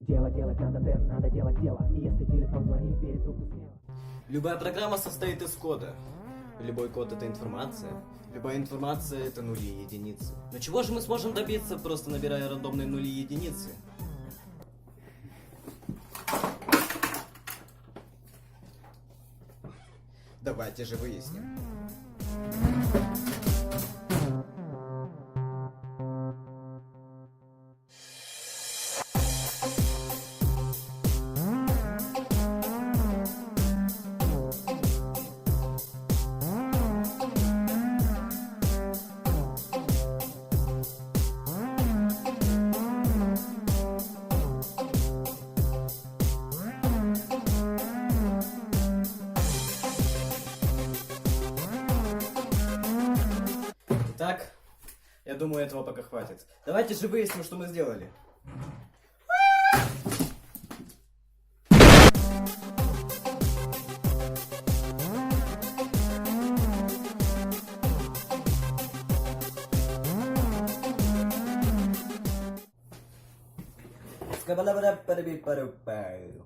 Дело делать надо делать дело. И если телефон звонит, бери трубку смело. Любая программа состоит из кода. Любой код — это информация. Любая информация — это нули и единицы. Но чего же мы сможем добиться, просто набирая рандомные нули и единицы? Давайте же выясним. Итак, я думаю, этого пока хватит. Давайте же выясним, что мы сделали. Скабалабада-параби-пару-пау.